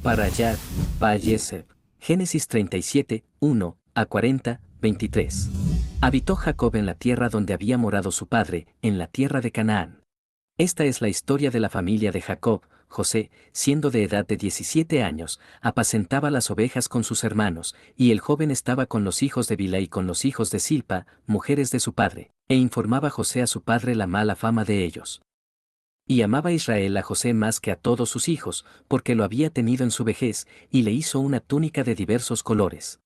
para Yad, Baal-Yeseb. Génesis 37, 1 a 40, 23. Habitó Jacob en la tierra donde había morado su padre, en la tierra de Canaán. Esta es la historia de la familia de Jacob. José, siendo de edad de 17 años, apacentaba las ovejas con sus hermanos, y el joven estaba con los hijos de Bilha y con los hijos de Silpa, mujeres de su padre, e informaba José a su padre la mala fama de ellos. Y amaba Israel a José más que a todos sus hijos, porque lo había tenido en su vejez, y le hizo una túnica de diversos colores.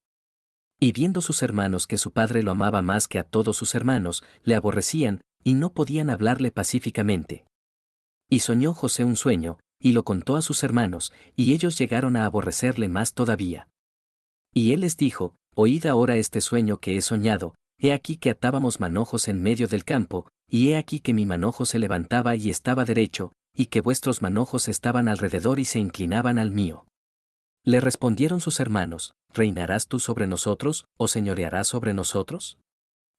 Y viendo sus hermanos que su padre lo amaba más que a todos sus hermanos, le aborrecían, y no podían hablarle pacíficamente. Y soñó José un sueño, y lo contó a sus hermanos, y ellos llegaron a aborrecerle más todavía. Y él les dijo, oíd ahora este sueño que he soñado, he aquí que atábamos manojos en medio del campo, y he aquí que mi manojo se levantaba y estaba derecho, y que vuestros manojos estaban alrededor y se inclinaban al mío. Le respondieron sus hermanos, ¿reinarás tú sobre nosotros, o señorearás sobre nosotros?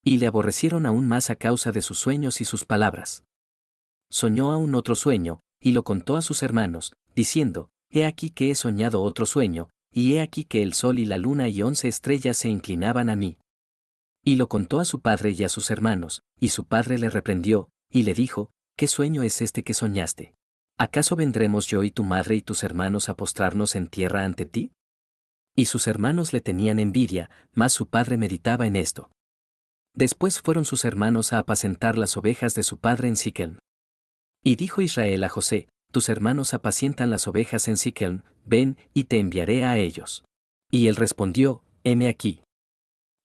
Y le aborrecieron aún más a causa de sus sueños y sus palabras. Soñó aún otro sueño, y lo contó a sus hermanos, diciendo, he aquí que he soñado otro sueño, y he aquí que el sol y la luna y 11 estrellas se inclinaban a mí. Y lo contó a su padre y a sus hermanos, y su padre le reprendió, y le dijo, ¿qué sueño es este que soñaste? ¿Acaso vendremos yo y tu madre y tus hermanos a postrarnos en tierra ante ti? Y sus hermanos le tenían envidia, mas su padre meditaba en esto. Después fueron sus hermanos a apacentar las ovejas de su padre en Siquem. Y dijo Israel a José, tus hermanos apacientan las ovejas en Siquem, ven, y te enviaré a ellos. Y él respondió, heme aquí.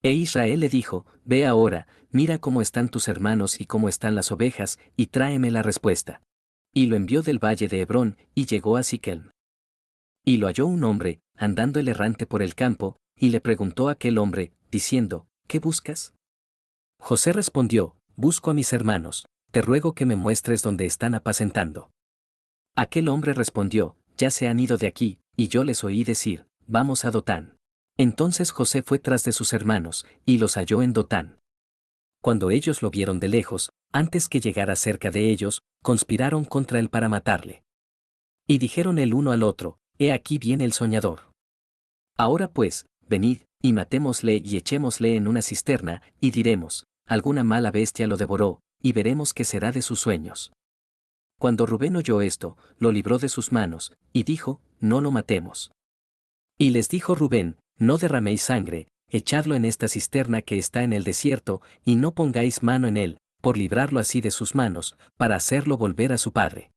E Israel le dijo, ve ahora, mira cómo están tus hermanos y cómo están las ovejas, y tráeme la respuesta. Y lo envió del valle de Hebrón, y llegó a Siquem. Y lo halló un hombre, andando el errante por el campo, y le preguntó a aquel hombre, diciendo, ¿qué buscas? José respondió, busco a mis hermanos, te ruego que me muestres dónde están apacentando. Aquel hombre respondió, ya se han ido de aquí, y yo les oí decir, vamos a Dotán. Entonces José fue tras de sus hermanos, y los halló en Dotán. Cuando ellos lo vieron de lejos, antes que llegara cerca de ellos, conspiraron contra él para matarle. Y dijeron el uno al otro, he aquí viene el soñador. Ahora pues, venid, y matémosle y echémosle en una cisterna, y diremos, alguna mala bestia lo devoró, y veremos qué será de sus sueños. Cuando Rubén oyó esto, lo libró de sus manos, y dijo, no lo matemos. Y les dijo Rubén, no derraméis sangre, echadlo en esta cisterna que está en el desierto, y no pongáis mano en él, por librarlo así de sus manos, para hacerlo volver a su padre.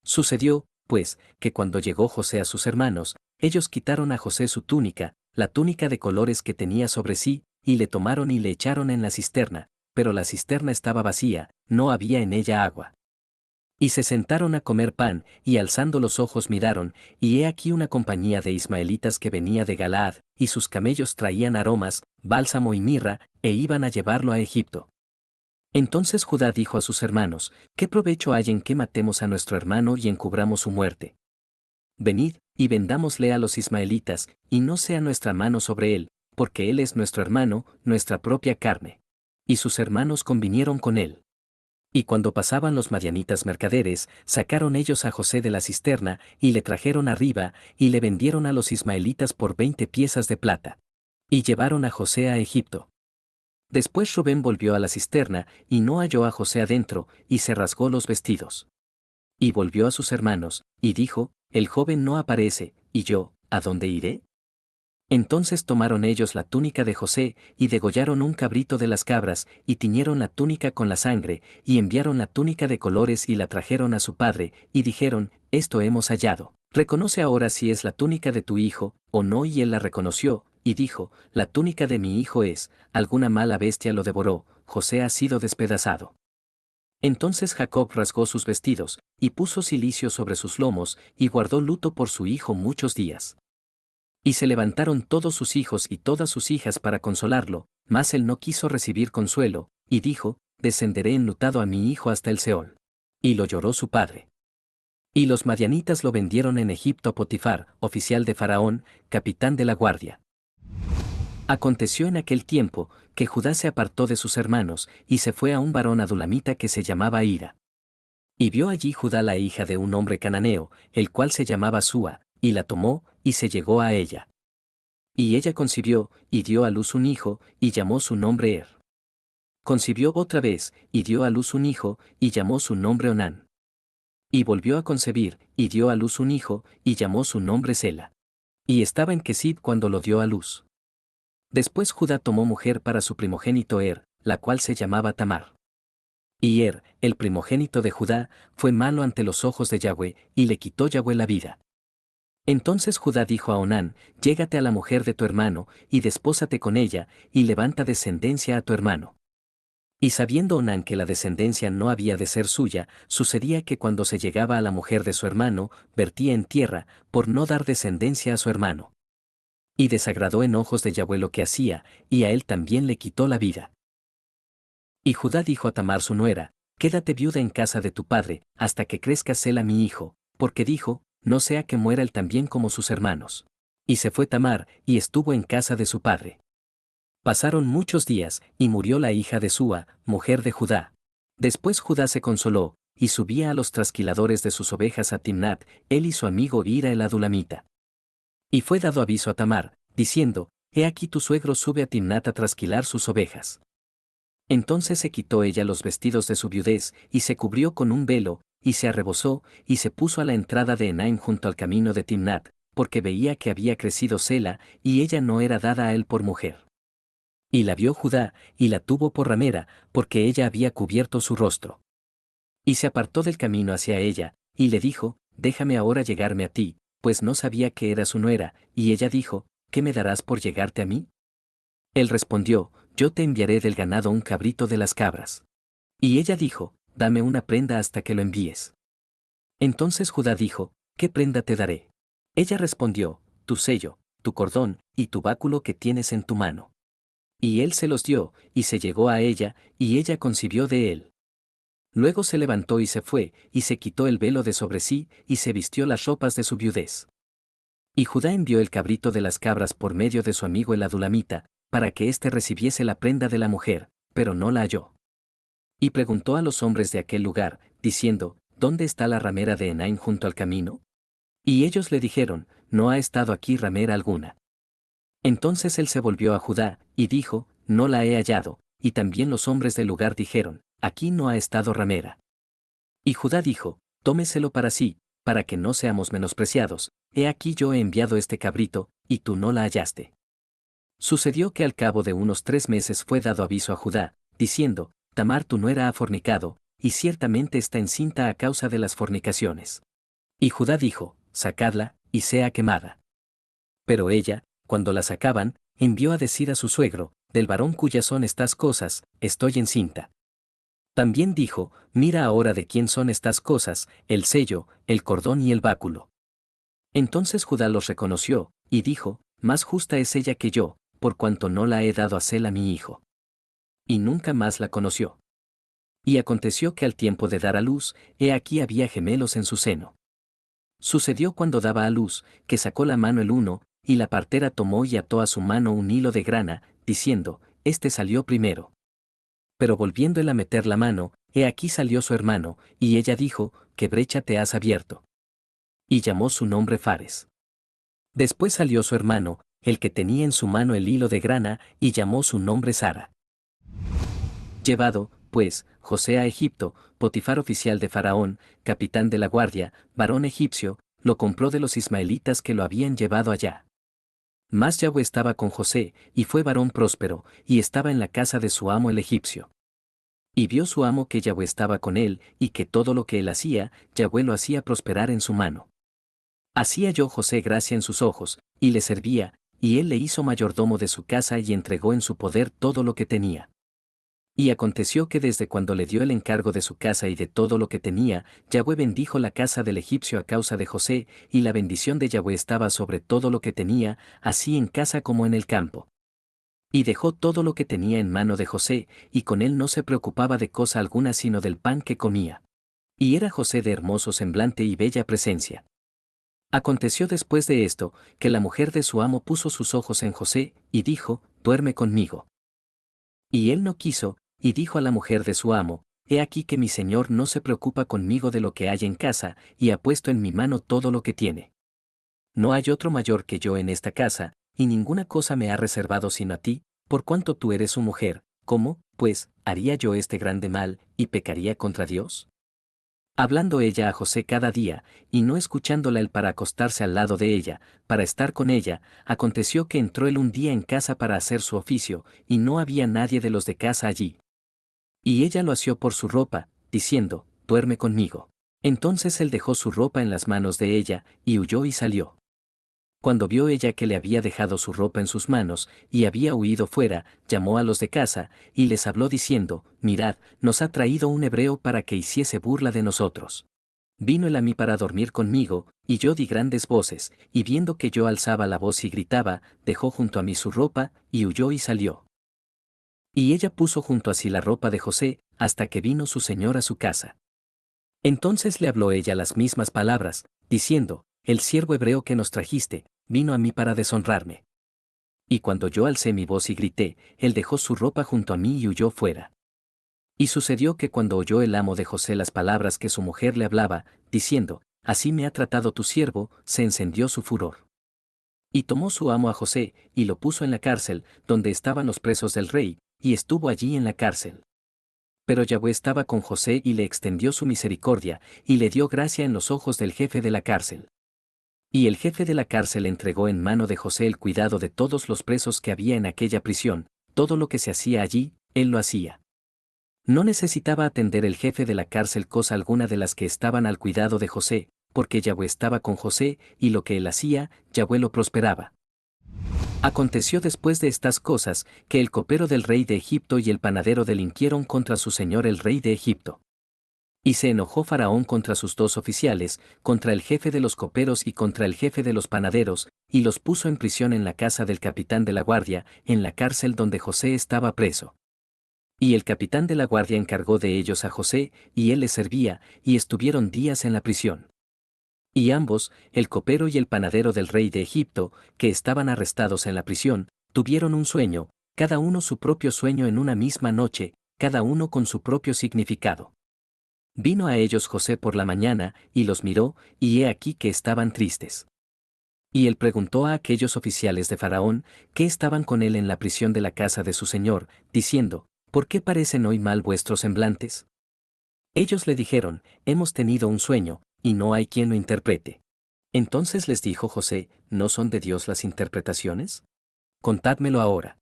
Sucedió, pues, que cuando llegó José a sus hermanos, ellos quitaron a José su túnica, la túnica de colores que tenía sobre sí, y le tomaron y le echaron en la cisterna, pero la cisterna estaba vacía, no había en ella agua. Y se sentaron a comer pan, y alzando los ojos miraron, y he aquí una compañía de ismaelitas que venía de Galaad, y sus camellos traían aromas, bálsamo y mirra, e iban a llevarlo a Egipto. Entonces Judá dijo a sus hermanos, ¿qué provecho hay en que matemos a nuestro hermano y encubramos su muerte? Venid, y vendámosle a los ismaelitas, y no sea nuestra mano sobre él, porque él es nuestro hermano, nuestra propia carne. Y sus hermanos convinieron con él. Y cuando pasaban los madianitas mercaderes, sacaron ellos a José de la cisterna, y le trajeron arriba, y le vendieron a los ismaelitas por 20 piezas de plata. Y llevaron a José a Egipto. Después Rubén volvió a la cisterna, y no halló a José adentro, y se rasgó los vestidos. Y volvió a sus hermanos, y dijo, el joven no aparece, y yo, ¿a dónde iré? Entonces tomaron ellos la túnica de José, y degollaron un cabrito de las cabras, y tiñeron la túnica con la sangre, y enviaron la túnica de colores y la trajeron a su padre, y dijeron, esto hemos hallado. Reconoce ahora si es la túnica de tu hijo, o no, y él la reconoció, y dijo, la túnica de mi hijo es, alguna mala bestia lo devoró, José ha sido despedazado. Entonces Jacob rasgó sus vestidos, y puso cilicio sobre sus lomos, y guardó luto por su hijo muchos días. Y se levantaron todos sus hijos y todas sus hijas para consolarlo, mas él no quiso recibir consuelo, y dijo, descenderé enlutado a mi hijo hasta el Seol. Y lo lloró su padre. Y los madianitas lo vendieron en Egipto a Potifar, oficial de Faraón, capitán de la guardia. Aconteció en aquel tiempo, que Judá se apartó de sus hermanos, y se fue a un varón adulamita que se llamaba Hira. Y vio allí Judá la hija de un hombre cananeo, el cual se llamaba Súa, y la tomó, y se llegó a ella. Y ella concibió, y dio a luz un hijo, y llamó su nombre Er. Concibió otra vez, y dio a luz un hijo, y llamó su nombre Onán. Y volvió a concebir, y dio a luz un hijo, y llamó su nombre Sela. Y estaba en Quesid cuando lo dio a luz. Después Judá tomó mujer para su primogénito Er, la cual se llamaba Tamar. Y Er, el primogénito de Judá, fue malo ante los ojos de Yahweh, y le quitó Yahweh la vida. Entonces Judá dijo a Onán, llégate a la mujer de tu hermano, y despósate con ella, y levanta descendencia a tu hermano. Y sabiendo Onán que la descendencia no había de ser suya, sucedía que cuando se llegaba a la mujer de su hermano, vertía en tierra, por no dar descendencia a su hermano. Y desagradó en ojos de Yahweh lo que hacía, y a él también le quitó la vida. Y Judá dijo a Tamar su nuera, quédate viuda en casa de tu padre, hasta que crezca Sela mi hijo, porque dijo, no sea que muera él también como sus hermanos. Y se fue Tamar, y estuvo en casa de su padre. Pasaron muchos días, y murió la hija de Súa, mujer de Judá. Después Judá se consoló, y subía a los trasquiladores de sus ovejas a Timnat, él y su amigo Ira el adulamita. Y fue dado aviso a Tamar, diciendo, he aquí tu suegro sube a Timnat a trasquilar sus ovejas. Entonces se quitó ella los vestidos de su viudez, y se cubrió con un velo, y se arrebozó, y se puso a la entrada de Enaim junto al camino de Timnat, porque veía que había crecido Sela, y ella no era dada a él por mujer. Y la vio Judá, y la tuvo por ramera, porque ella había cubierto su rostro. Y se apartó del camino hacia ella, y le dijo, déjame ahora llegarme a ti, pues no sabía que era su nuera, y ella dijo, ¿qué me darás por llegarte a mí? Él respondió, yo te enviaré del ganado un cabrito de las cabras. Y ella dijo, dame una prenda hasta que lo envíes. Entonces Judá dijo, ¿qué prenda te daré? Ella respondió, tu sello, tu cordón, y tu báculo que tienes en tu mano. Y él se los dio, y se llegó a ella, y ella concibió de él. Luego se levantó y se fue, y se quitó el velo de sobre sí, y se vistió las ropas de su viudez. Y Judá envió el cabrito de las cabras por medio de su amigo el adulamita, para que éste recibiese la prenda de la mujer, pero no la halló. Y preguntó a los hombres de aquel lugar, diciendo, ¿dónde está la ramera de Enaim junto al camino? Y ellos le dijeron, no ha estado aquí ramera alguna. Entonces él se volvió a Judá, y dijo, no la he hallado, y también los hombres del lugar dijeron, aquí no ha estado ramera. Y Judá dijo, tómeselo para sí, para que no seamos menospreciados, he aquí yo he enviado este cabrito, y tú no la hallaste. Sucedió que al cabo de unos 3 meses fue dado aviso a Judá, diciendo, Tamar tu nuera ha fornicado, y ciertamente está encinta a causa de las fornicaciones. Y Judá dijo, sacadla, y sea quemada. Pero ella, cuando la sacaban, envió a decir a su suegro, del varón cuyas son estas cosas, estoy encinta. También dijo, mira ahora de quién son estas cosas, el sello, el cordón y el báculo. Entonces Judá los reconoció, y dijo, más justa es ella que yo, por cuanto no la he dado a Sela mi hijo. Y nunca más la conoció. Y aconteció que al tiempo de dar a luz, he aquí había gemelos en su seno. Sucedió cuando daba a luz, que sacó la mano el uno, y la partera tomó y ató a su mano un hilo de grana, diciendo, este salió primero. Pero volviendo él a meter la mano, he aquí salió su hermano, y ella dijo, ¿qué brecha te has abierto? Y llamó su nombre Fares. Después salió su hermano, el que tenía en su mano el hilo de grana, y llamó su nombre Sara. Llevado, pues, José a Egipto, Potifar oficial de Faraón, capitán de la guardia, varón egipcio, lo compró de los ismaelitas que lo habían llevado allá. Mas Yahweh estaba con José, y fue varón próspero, y estaba en la casa de su amo el egipcio. Y vio su amo que Yahweh estaba con él, y que todo lo que él hacía, Yahweh lo hacía prosperar en su mano. Así halló José gracia en sus ojos, y le servía, y él le hizo mayordomo de su casa y entregó en su poder todo lo que tenía. Y aconteció que desde cuando le dio el encargo de su casa y de todo lo que tenía, Yahweh bendijo la casa del egipcio a causa de José, y la bendición de Yahweh estaba sobre todo lo que tenía, así en casa como en el campo. Y dejó todo lo que tenía en mano de José, y con él no se preocupaba de cosa alguna sino del pan que comía. Y era José de hermoso semblante y bella presencia. Aconteció después de esto, que la mujer de su amo puso sus ojos en José, y dijo, duerme conmigo. Y él no quiso, y dijo a la mujer de su amo, he aquí que mi señor no se preocupa conmigo de lo que hay en casa, y ha puesto en mi mano todo lo que tiene. no hay otro mayor que yo en esta casa, y ninguna cosa me ha reservado sino a ti, por cuanto tú eres su mujer. ¿Cómo, pues, haría yo este grande mal, y pecaría contra Dios? Hablando ella a José cada día, y no escuchándola él para acostarse al lado de ella, para estar con ella, aconteció que entró él un día en casa para hacer su oficio, y no había nadie de los de casa allí. Y ella lo asió por su ropa, diciendo, duerme conmigo. Entonces él dejó su ropa en las manos de ella, y huyó y salió. Cuando vio ella que le había dejado su ropa en sus manos, y había huido fuera, llamó a los de casa, y les habló diciendo, mirad, nos ha traído un hebreo para que hiciese burla de nosotros. Vino él a mí para dormir conmigo, y yo di grandes voces, y viendo que yo alzaba la voz y gritaba, dejó junto a mí su ropa, y huyó y salió. Y ella puso junto a sí la ropa de José, hasta que vino su señor a su casa. Entonces le habló ella las mismas palabras, diciendo, el siervo hebreo que nos trajiste, vino a mí para deshonrarme. Y cuando yo alcé mi voz y grité, él dejó su ropa junto a mí y huyó fuera. Y sucedió que cuando oyó el amo de José las palabras que su mujer le hablaba, diciendo, así me ha tratado tu siervo, se encendió su furor. Y tomó su amo a José, y lo puso en la cárcel, donde estaban los presos del rey, y estuvo allí en la cárcel. Pero Yahweh estaba con José y le extendió su misericordia, y le dio gracia en los ojos del jefe de la cárcel. Y el jefe de la cárcel entregó en mano de José el cuidado de todos los presos que había en aquella prisión, todo lo que se hacía allí, él lo hacía. No necesitaba atender el jefe de la cárcel cosa alguna de las que estaban al cuidado de José, porque Yahweh estaba con José, y lo que él hacía, Yahweh lo prosperaba. Aconteció después de estas cosas, que el copero del rey de Egipto y el panadero delinquieron contra su señor el rey de Egipto. Y se enojó Faraón contra sus dos oficiales, contra el jefe de los coperos y contra el jefe de los panaderos, y los puso en prisión en la casa del capitán de la guardia, en la cárcel donde José estaba preso. Y el capitán de la guardia encargó de ellos a José, y él les servía, y estuvieron días en la prisión. Y ambos, el copero y el panadero del rey de Egipto, que estaban arrestados en la prisión, tuvieron un sueño, cada uno su propio sueño en una misma noche, cada uno con su propio significado. Vino a ellos José por la mañana, y los miró, y he aquí que estaban tristes. Y él preguntó a aquellos oficiales de Faraón, que estaban con él en la prisión de la casa de su señor, diciendo, ¿por qué parecen hoy mal vuestros semblantes? Ellos le dijeron, hemos tenido un sueño, y no hay quien lo interprete. Entonces les dijo José, ¿no son de Dios las interpretaciones? Contádmelo ahora.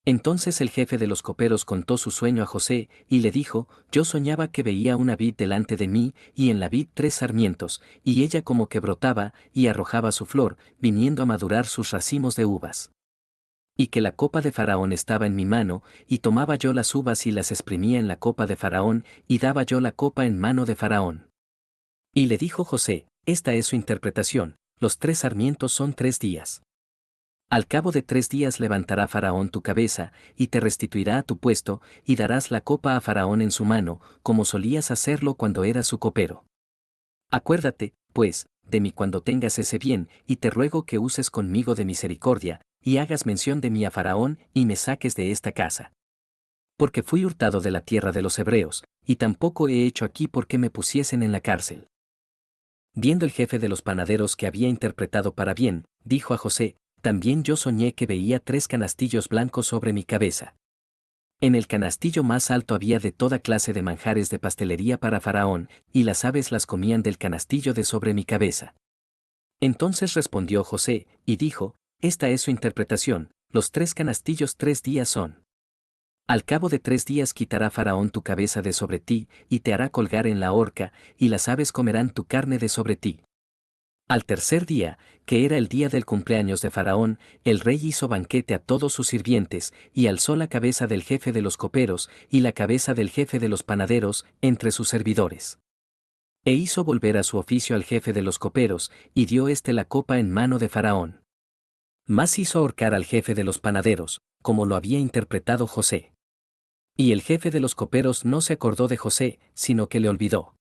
Entonces el jefe de los coperos contó su sueño a José, y le dijo, yo soñaba que veía una vid delante de mí, y en la vid 3 sarmientos, y ella como que brotaba, y arrojaba su flor, viniendo a madurar sus racimos de uvas. Y que la copa de Faraón estaba en mi mano, y tomaba yo las uvas y las exprimía en la copa de Faraón, y daba yo la copa en mano de Faraón. Y le dijo José, esta es su interpretación, los 3 sarmientos son 3 días. Al cabo de 3 días levantará Faraón tu cabeza, y te restituirá a tu puesto, y darás la copa a Faraón en su mano, como solías hacerlo cuando eras su copero. Acuérdate, pues, de mí cuando tengas ese bien, y te ruego que uses conmigo de misericordia, y hagas mención de mí a Faraón, y me saques de esta casa. Porque fui hurtado de la tierra de los hebreos, y tampoco he hecho aquí porque me pusiesen en la cárcel. Viendo el jefe de los panaderos que había interpretado para bien, dijo a José, también yo soñé que veía 3 canastillos blancos sobre mi cabeza. En el canastillo más alto había de toda clase de manjares de pastelería para Faraón, y las aves las comían del canastillo de sobre mi cabeza. Entonces respondió José, y dijo, esta es su interpretación, los 3 canastillos 3 días son. Al cabo de 3 días quitará Faraón tu cabeza de sobre ti, y te hará colgar en la horca, y las aves comerán tu carne de sobre ti. Al tercer día, que era el día del cumpleaños de Faraón, el rey hizo banquete a todos sus sirvientes, y alzó la cabeza del jefe de los coperos, y la cabeza del jefe de los panaderos, entre sus servidores. E hizo volver a su oficio al jefe de los coperos, y dio éste la copa en mano de Faraón. Mas hizo ahorcar al jefe de los panaderos, como lo había interpretado José. Y el jefe de los coperos no se acordó de José, sino que le olvidó.